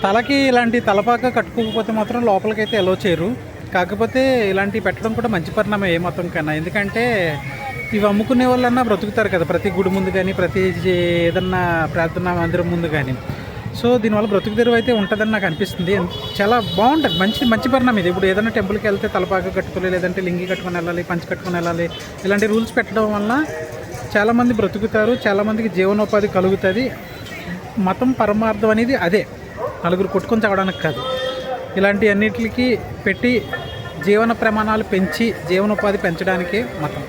తలకి ఇలాంటి తలపాక కట్టుకోకపోతే మాత్రం లోపలికైతే ఎలో చేయరు. కాకపోతే ఇలాంటివి పెట్టడం కూడా మంచి పరిణామం ఏ మతం కన్నా. ఎందుకంటే ఇవి అమ్ముకునే వాళ్ళన్నా బ్రతుకుతారు కదా, ప్రతి గుడి ముందు కానీ, ప్రతి ఏదన్నా ప్రార్థనా మందిరం ముందు కానీ. సో దీనివల్ల బ్రతుకు తెరువు అయితే ఉంటుందని నాకు అనిపిస్తుంది. చాలా బాగుంటుంది, మంచి పరిణామం ఇది. ఇప్పుడు ఏదైనా టెంపుల్కి వెళ్తే తలపాక కట్టుకోవాలి, లేదంటే లింగి కట్టుకొని వెళ్ళాలి, పంచి కట్టుకొని వెళ్ళాలి, ఇలాంటి రూల్స్ పెట్టడం వల్ల చాలామంది బ్రతుకుతారు, చాలామందికి జీవనోపాధి కలుగుతుంది. మతం పరమార్థం అనేది అదే, నలుగురు కొట్టుకొని చావడానికి కాదు. ఇలాంటి అన్నిటికి పెట్టి జీవన ప్రమాణాలు పెంచి జీవనోపాధి పెంచడానికే మతం.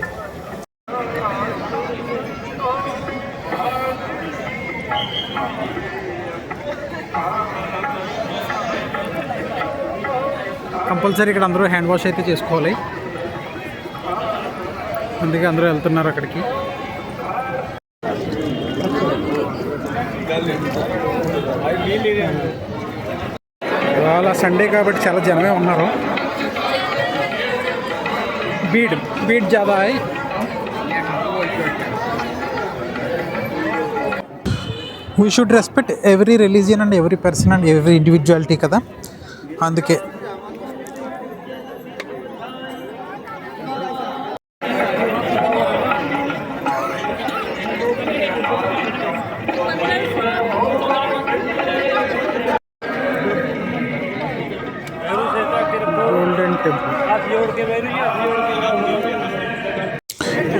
కంపల్సరీ ఇక్కడ అందరూ హ్యాండ్ వాష్ అయితే చేసుకోవాలి, అందుకే అందరూ వెళ్తున్నారు అక్కడికి. ఇవాళ సండే కాబట్టి చాలా జనమే ఉన్నారు. భీడ్ ज़्यादा है. We should respect every religion and every person and every individuality కదా, అందుకే.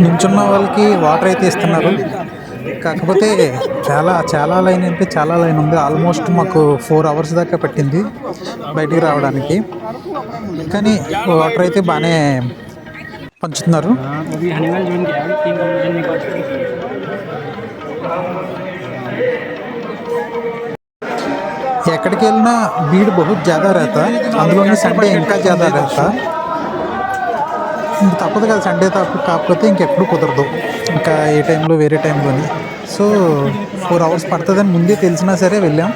నించున్న వాళ్ళకి వాటర్ అయితే ఇస్తున్నారు. కాకపోతే చాలా లైన్ అంటే చాలా లైన్ ఉంది. ఆల్మోస్ట్ మాకు 4 hours దాకా పెట్టింది బయటికి రావడానికి. కానీ వాటర్ అయితే బాగానే పంచుతున్నారు. ఎక్కడికి వెళ్ళినా భీड़ बहुत ज़्यादा रहता, అందులోనే సండే ఇంకా ज़्यादा रहता. ఇంక తప్పదు కదా, సండే కాకపోతే ఇంకెప్పుడు కుదరదు, ఇంకా ఏ టైంలో వేరే టైంలోని. సో 4 hours పడుతుందని ముందే తెలిసినా సరే వెళ్ళాం.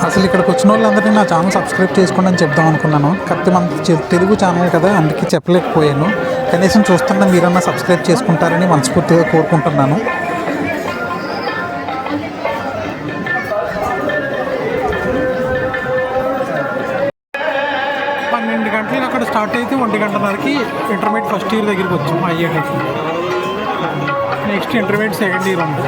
అసలు ఇక్కడికి వచ్చిన వాళ్ళందరినీ నా ఛానల్ సబ్స్క్రైబ్ చేసుకోండి అని చెప్దాం అనుకున్నాను. కాకపోతే మన తెలుగు ఛానల్ కదా, అందుకే చెప్పలేకపోయాను. కనీసం చూస్తున్న మీరన్నా సబ్స్క్రైబ్ చేసుకుంటారని మనస్ఫూర్తిగా కోరుకుంటున్నాను. 12 గంటలకు అక్కడ స్టార్ట్ అయితే 1 గంటన్నరకి ఇంటర్మీడియట్ ఫస్ట్ ఇయర్ దగ్గరికి వచ్చాము అయ్యేటట్టు. నెక్స్ట్ ఇంటర్మీడియట్ సెకండ్ ఇయర్ ఉంది.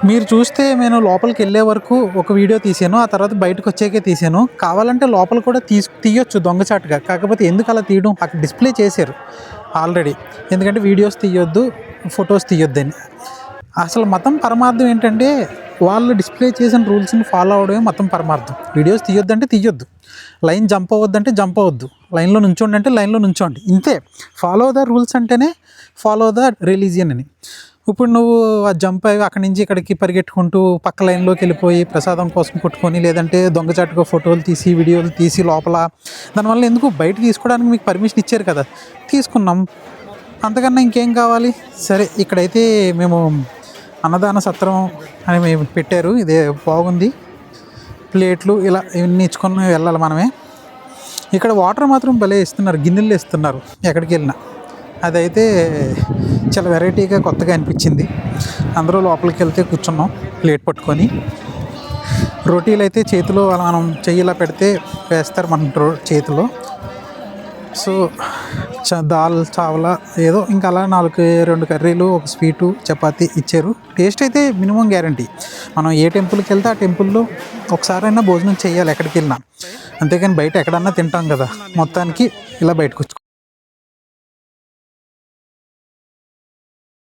మీరు చూస్తే నేను లోపలికి వెళ్ళే వరకు ఒక వీడియో తీసాను, ఆ తర్వాత బయటకు వచ్చాకే తీసాను. కావాలంటే లోపల కూడా తీయొచ్చు దొంగచాటుగా. కాకపోతే ఎందుకు అలా తీయడం, అక్కడ డిస్ప్లే చేశారు ఆల్రెడీ. ఎందుకంటే వీడియోస్ తీయొద్దు, ఫొటోస్ తీయొద్దని. అసలు మతం పరమార్థం ఏంటంటే వాళ్ళు డిస్ప్లే చేసిన రూల్స్ని ఫాలో అవడమే మతం పరమార్థం. వీడియోస్ తీయొద్దంటే తీయొద్దు, లైన్ జంప్ అవ్వద్దంటే జంప్ అవ్వద్దు, లైన్లో నుంచోండి అంటే లైన్లో నుంచోండి, ఇంతే. ఫాలో ద రూల్స్ అంటేనే ఫాలో ద రిలీజియన్ అని. ఇప్పుడు నువ్వు ఆ జంప్ అయ్యి అక్కడి నుంచి ఇక్కడికి పరిగెట్టుకుంటూ పక్క లైన్లోకి వెళ్ళిపోయి ప్రసాదం కోసం కొట్టుకొని, లేదంటే దొంగచాటుగా ఫోటోలు తీసి వీడియోలు తీసి లోపల, దానివల్ల ఎందుకు, బయట తీసుకోవడానికి మీకు పర్మిషన్ ఇచ్చారు కదా, తీసుకున్నాం, అంతకన్నా ఇంకేం కావాలి. సరే, ఇక్కడైతే మేము అన్నదాన సత్రం అని మేము పెట్టారు, ఇదే బాగుంది. ప్లేట్లు ఇలా ఇవన్నీ ఇచ్చుకొని వెళ్ళాలి మనమే. ఇక్కడ వాటర్ మాత్రం భలే ఇస్తున్నారు, గిన్నెలు ఇస్తున్నారు ఎక్కడికి వెళ్ళినా. అదైతే చాలా వెరైటీగా కొత్తగా అనిపించింది. అందరూ లోపలికి వెళ్తే కూర్చున్నాం ప్లేట్ పట్టుకొని. రోటీలు అయితే చేతిలో మనం చెయ్యిలా పెడితే వేస్తారు మన చేతిలో. సో దాల్ చావలా ఏదో ఇంకా అలా 2 కర్రీలు, ఒక స్వీటు, చపాతీ ఇచ్చారు. టేస్ట్ అయితే మినిమం గ్యారంటీ. మనం ఏ టెంపుల్కి వెళ్తే ఆ టెంపుల్లో ఒకసారైనా భోజనం చేయాలి ఎక్కడికి వెళ్ళినా, అంతేకాని బయట ఎక్కడన్నా తింటాం కదా. మొత్తానికి ఇలా బయటకు వచ్చుకో.